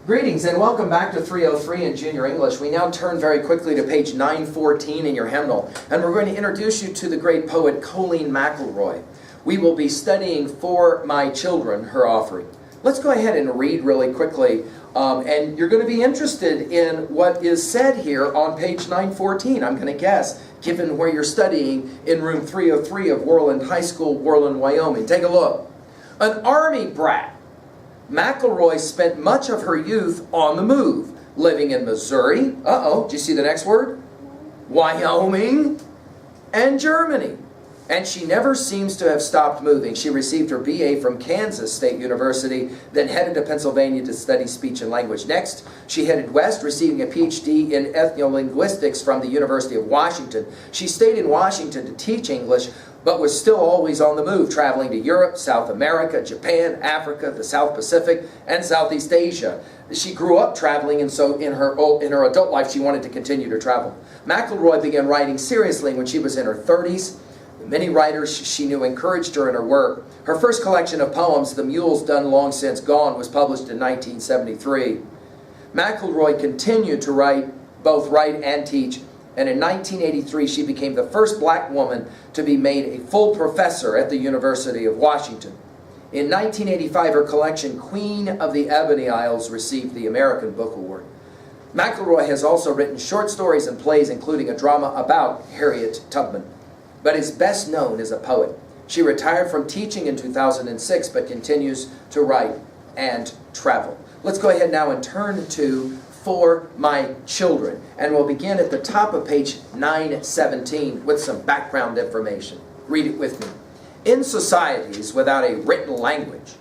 Greetings and welcome back to 303 in Junior English. We now turn very quickly to page 914 in your hymnal, and we're going to introduce you to the great poet Colleen McElroy. We will be studying For My Children, her offering. Let's go ahead and read really quickly, and you're going to be interested in what is said here on page 914, I'm going to guess, given where you're studying in room 303 of Worland High School, Worland, Wyoming. Take a look. An army brat, McElroy spent much of her youth on the move, living in Missouri, do you see the next word? Wyoming, and Germany. And she never seems to have stopped moving. She received her BA from Kansas State University, then headed to Pennsylvania to study speech and language. Next, she headed west, receiving a PhD in ethnolinguistics from the University of Washington. She stayed in Washington to teach English, but was still always on the move, traveling to Europe, South America, Japan, Africa, the South Pacific, and Southeast Asia. She grew up traveling, and so in her adult life, she wanted to continue to travel. McElroy began writing seriously when she was in her 30s. Many writers she knew encouraged her in her work. Her first collection of poems, The Mules Done Long Since Gone, was published in 1973. McElroy continued to both write and teach, and in 1983 she became the first black woman to be made a full professor at the University of Washington. In 1985, her collection, Queen of the Ebony Isles, received the American Book Award. McElroy has also written short stories and plays, including a drama about Harriet Tubman, but is best known as a poet. She retired from teaching in 2006, but continues to write and travel. Let's go ahead now and turn to For My Children, and we'll begin at the top of page 917 with some background information. Read it with me. In societies without a written language,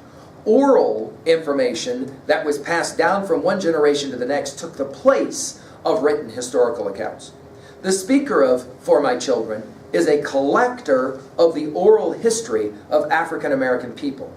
oral information that was passed down from one generation to the next took the place of written historical accounts. The speaker of For My Children is a collector of the oral history of African American people.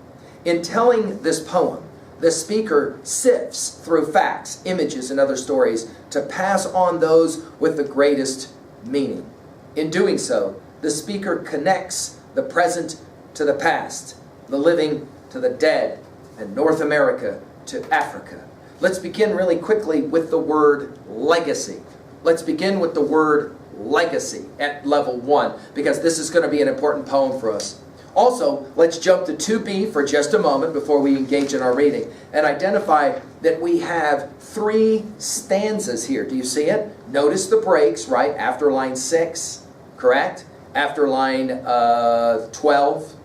In telling this poem, the speaker sifts through facts, images, and other stories to pass on those with the greatest meaning. In doing so, the speaker connects the present to the past, the living to the dead, and North America to Africa. Let's begin really quickly with the word legacy. Let's begin with the word legacy at level 1, because this is going to be an important poem for us. Also, let's jump to 2B for just a moment before we engage in our reading and identify that we have 3 stanzas here. Do you see it? Notice the breaks, right? After line 6, correct? After line 12,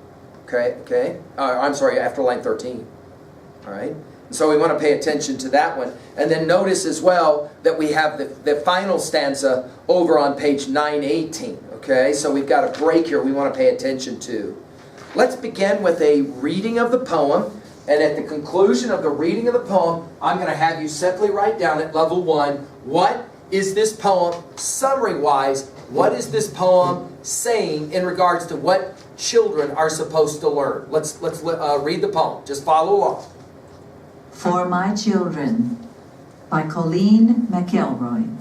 after line 13, all right? So we want to pay attention to that one. And then notice as well that we have the final stanza over on page 918. Okay, so we've got a break here we want to pay attention to. Let's begin with a reading of the poem. And at the conclusion of the reading of the poem, I'm going to have you simply write down at level 1, what is this poem, summary-wise, what is this poem saying in regards to what children are supposed to learn? Let's read the poem. Just follow along. For My Children by Colleen McElroy.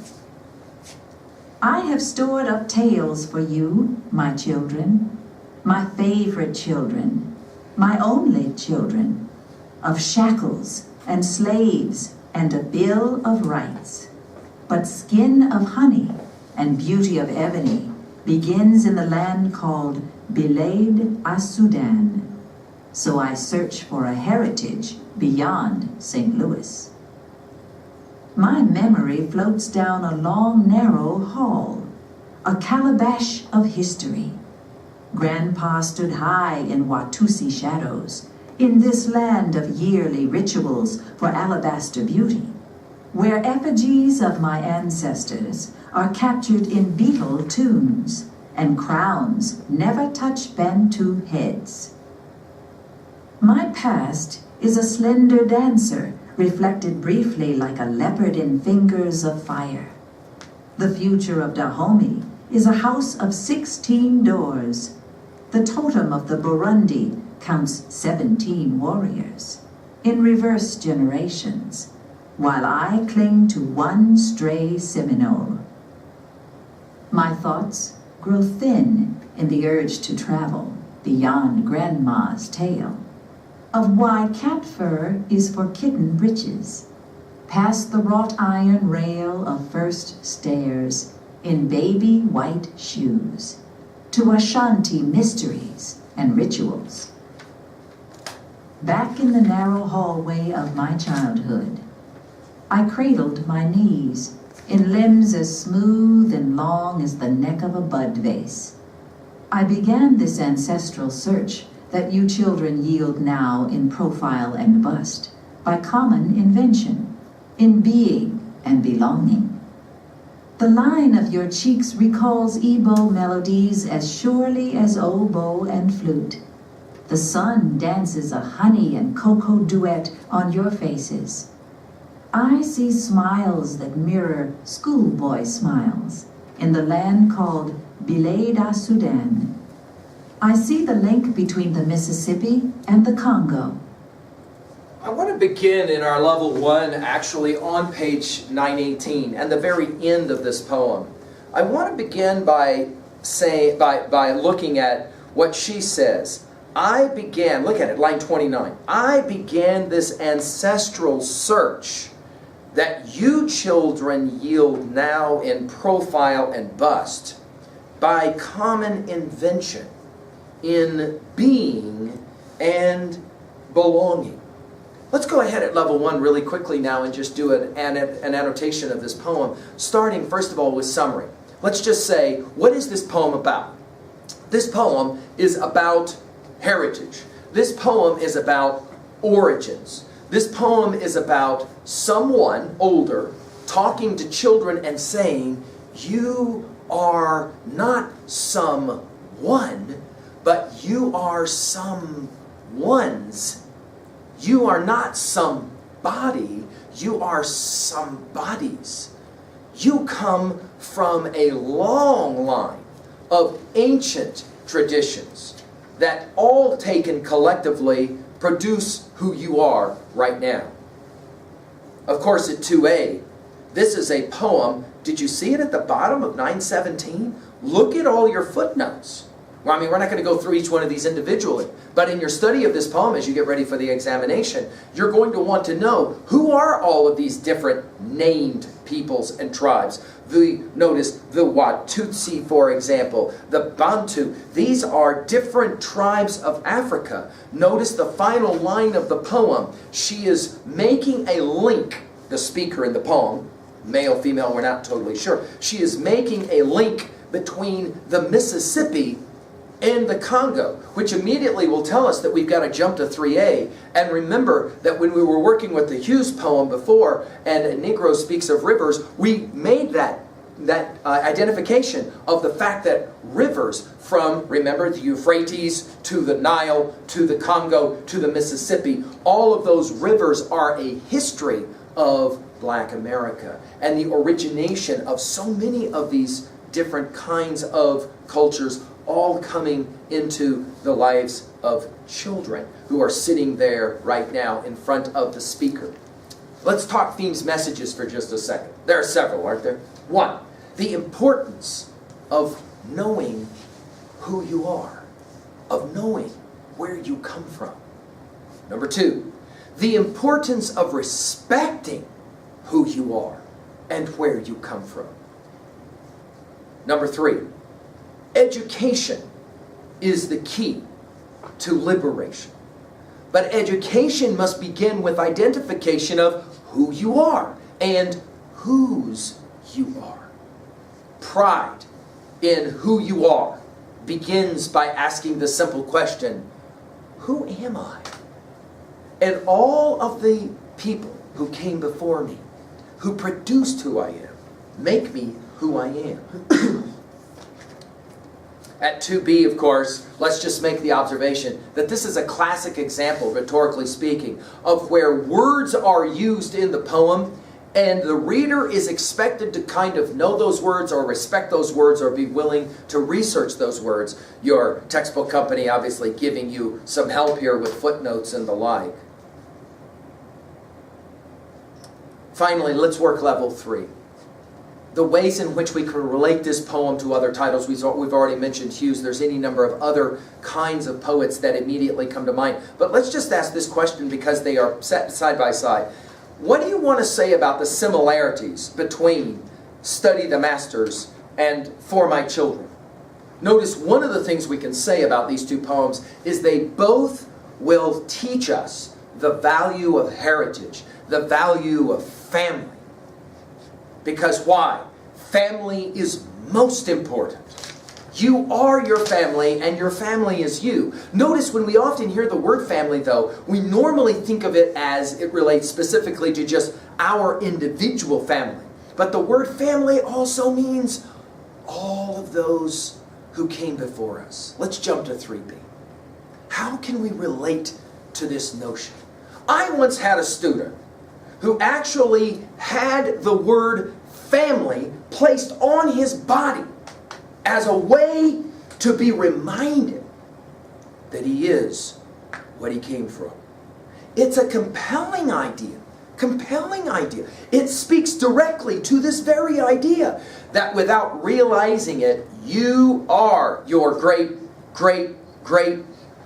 I have stored up tales for you, my children, my favorite children, my only children, of shackles and slaves and a bill of rights. But skin of honey and beauty of ebony begins in the land called Bilad as-Sudan. So I search for a heritage beyond St. Louis. My memory floats down a long, narrow hall, a calabash of history. Grandpa stood high in Watusi shadows, in this land of yearly rituals for alabaster beauty, where effigies of my ancestors are captured in beetle tunes, and crowns never touch Bantu heads. My past is a slender dancer, reflected briefly like a leopard in fingers of fire. The future of Dahomey is a house of 16 doors. The totem of the Burundi counts 17 warriors, in reverse generations, while I cling to one stray Seminole. My thoughts grow thin in the urge to travel beyond Grandma's tale of why cat fur is for kitten britches, past the wrought iron rail of first stairs, in baby white shoes, to Ashanti mysteries and rituals. Back in the narrow hallway of my childhood, I cradled my knees in limbs as smooth and long as the neck of a bud vase. I began this ancestral search that you children yield now in profile and bust by common invention, in being and belonging. The line of your cheeks recalls Igbo melodies as surely as oboe and flute. The sun dances a honey and cocoa duet on your faces. I see smiles that mirror schoolboy smiles in the land called Bileda Sudan. I see the link between the Mississippi and the Congo. I want to begin in our level 1 actually on page 918 and the very end of this poem. I want to begin by looking at what she says. Look at it, line 29. I began this ancestral search that you children yield now in profile and bust by common invention, in being and belonging. Let's go ahead at level 1 really quickly now and just do an annotation of this poem, starting first of all with summary. Let's just say, what is this poem about? This poem is about heritage. This poem is about origins. This poem is about someone older talking to children and saying, you are not someone, but you are someone's. You are not somebody, you are somebody's. You come from a long line of ancient traditions that all taken collectively produce who you are right now. Of course, at 2a, this is a poem. Did you see it at the bottom of 917? Look at all your footnotes. Well, I mean, we're not going to go through each one of these individually, but in your study of this poem, as you get ready for the examination, you're going to want to know who are all of these different named peoples and tribes. Notice the Watutsi, for example, the Bantu. These are different tribes of Africa. Notice the final line of the poem. She is making a link, the speaker in the poem, male, female, we're not totally sure. She is making a link between the Mississippi and the Congo, which immediately will tell us that we've got to jump to 3a. And remember that when we were working with the Hughes poem before, and Negro speaks of rivers, we made that identification of the fact that rivers from, remember, the Euphrates to the Nile to the Congo to the Mississippi, all of those rivers are a history of Black America and the origination of so many of these different kinds of cultures, all coming into the lives of children who are sitting there right now in front of the speaker. Let's talk themes, messages for just a second. There are several, aren't there? 1, the importance of knowing who you are, of knowing where you come from. Number 2, the importance of respecting who you are and where you come from. Number 3, education is the key to liberation. But education must begin with identification of who you are and whose you are. Pride in who you are begins by asking the simple question, who am I? And all of the people who came before me, who produced who I am, make me who I am. At 2b, of course, let's just make the observation that this is a classic example, rhetorically speaking, of where words are used in the poem and the reader is expected to kind of know those words or respect those words or be willing to research those words. Your textbook company obviously giving you some help here with footnotes and the like. Finally, let's work level 3. The ways in which we can relate this poem to other titles. We've already mentioned Hughes. There's any number of other kinds of poets that immediately come to mind. But let's just ask this question because they are set side by side. what do you want to say about the similarities between Study the Masters and For My Children? Notice one of the things we can say about these two poems is they both will teach us the value of heritage, the value of family. Because why? Family is most important. You are your family, and your family is you. Notice when we often hear the word family, though, we normally think of it as it relates specifically to just our individual family. But the word family also means all of those who came before us. Let's jump to 3b. How can we relate to this notion? I once had a student who actually had the word family placed on his body as a way to be reminded that he is what he came from. It's a compelling idea. Compelling idea. It speaks directly to this very idea that without realizing it, you are your great, great, great,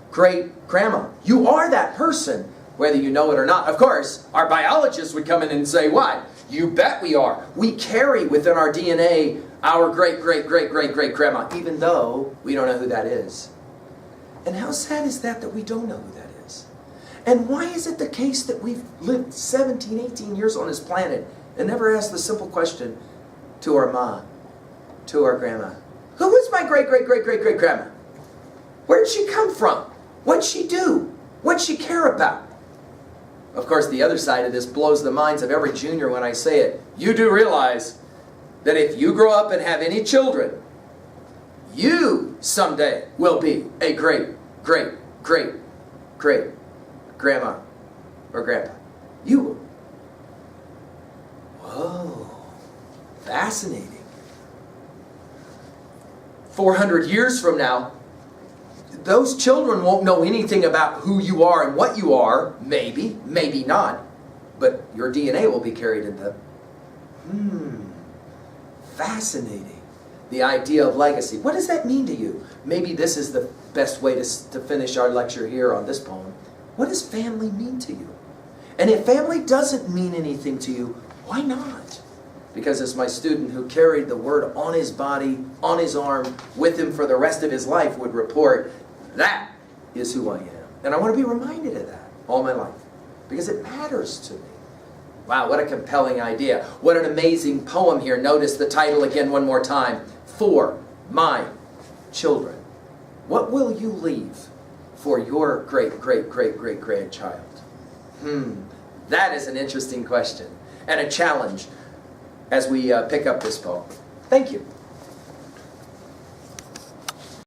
great grandma. You are that person, whether you know it or not. Of course, our biologists would come in and say, what? You bet we are. We carry within our DNA our great, great, great, great, great grandma, even though we don't know who that is. And how sad is that we don't know who that is? And why is it the case that we've lived 17, 18 years on this planet and never asked the simple question to our ma, to our grandma? Who was my great, great, great, great, great grandma? Where did she come from? What'd she do? What'd she care about? Of course, the other side of this blows the minds of every junior when I say it. You do realize that if you grow up and have any children, you someday will be a great, great, great, great grandma or grandpa. You will. Whoa. Fascinating. 400 years from now, those children won't know anything about who you are and what you are. Maybe, maybe not. But your DNA will be carried in them. Fascinating. The idea of legacy. What does that mean to you? Maybe this is the best way to finish our lecture here on this poem. What does family mean to you? And if family doesn't mean anything to you, why not? Because as my student who carried the word on his body, on his arm, with him for the rest of his life would report, that is who I am. And I want to be reminded of that all my life. Because it matters to me. Wow, what a compelling idea. What an amazing poem here. Notice the title again one more time. For My Children. What will you leave for your great, great, great, great grandchild? That is an interesting question and a challenge as we pick up this poem. Thank you.